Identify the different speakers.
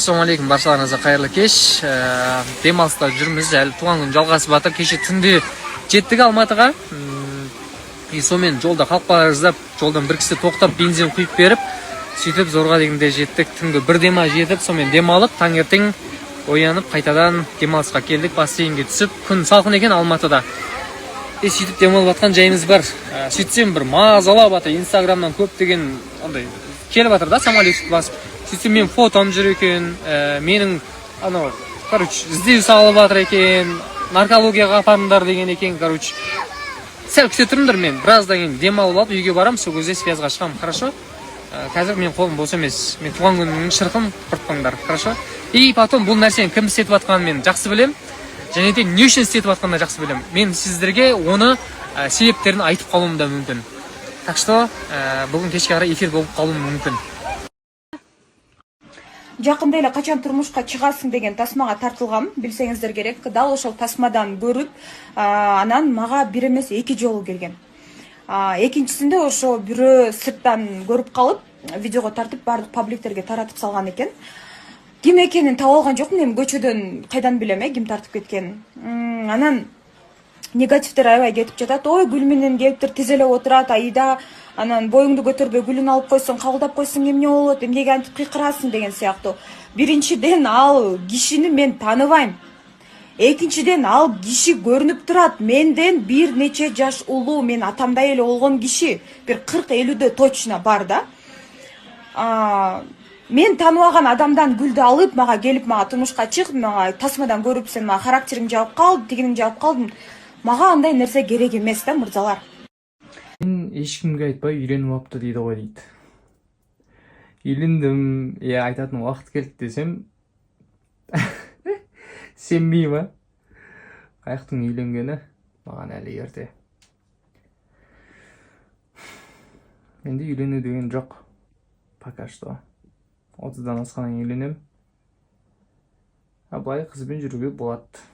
Speaker 1: Assalamu alaikum, баршаларыңызға қайырлы кеш. Демалыста жүрміз, әлі туған күн жалғасып жатыр. Кеше түнде жеттік Алматыға. Сонымен жолда қалып бара жаздап, жолдан бір кісі тоқтап бензин құйып беріп, сөйтіп зорға дегенде жеттік. Түнгі бір дема жетіп, сонымен демалып, таңертең оянып, қайтадан демалысқа келдік. Бассейнге түсіп, күн салқын екен Алматыда. Сөйтіп демалып жатқан жайымыз бар. Сөйтсем бір мазалап жатыр. Инстаграмнан көптеген андай келіп жатыр да, самолет басып. Сөйтсем мен фотом жүр екен, менің іздеу салып жатыр екен, наркологияға апарыңдар деген екен, сәл күте тұрыңдар, мен біраздан кейін демалып алып үйге барам, сол кезде связға шығамын, хорошо? Қазір мен қолым бос емес, мен туған күнімнің шырқын құртпаңдар, хорошо? И потом бұл нәрсені кім істетіп жатқанын мен жақсы білем, және де не үшін істетіп жатқанын да жақсы білем. Мен сіздерге оны себептерін айтып қалуым да мүмкін. Так что бүгін кешке қарай эфир болып қалуым мүмкін.
Speaker 2: Жақында эле качан турмушка чыгасың деген тасмага тартылгам, билсеңиздер керек. Дал ошол тасмадан көрүп, анан мага бир эмес 2 жолу келген. Экинчисинде ошо бирөө сырттан көрүп калып, видеого тартып бардык пабликтерге таратып салган экен. Ким экенин таап алган жокмун, эми көчөдөн кайдан билем, ким тартып кеткенин. Анан негативдер аябай кетип жатат. Ой, гүл менен келиптир, тизелеп отурат, айда анан боюңду көтөрбөй гүлүн алып койсоң, кабылдап койсоң эмне болот, эмнеге антип кыйкырасың деген сыяктуу. Биринчиден ал кишини мен тааныбайм. Экинчиден ал киши көрүнүп турат, менден бир нече жаш улуу, мен атамдай эле болгон киши, бир 40-50дө точно бар да. Мен тааныбаган адамдан гүлдү алып, мага келип, мага турмушка чык, мага тасмадан көрүп, сен мага характериң жабып калды, тигиниң жабып калдың. Мага андай нерсе керек эмес да, мырзалар.
Speaker 1: Мен ешкімге айтпай үйленіп алыпты дейді ғой дейді. Үйлендім, айтатын уақыт келді десем, сенбеймін. Қаяқтың үйленгені маған әлі ерте. Менде үйлену деген жоқ. Пока что. 30-дан асқаннан үйленем. Былай қызбен жүруге болады.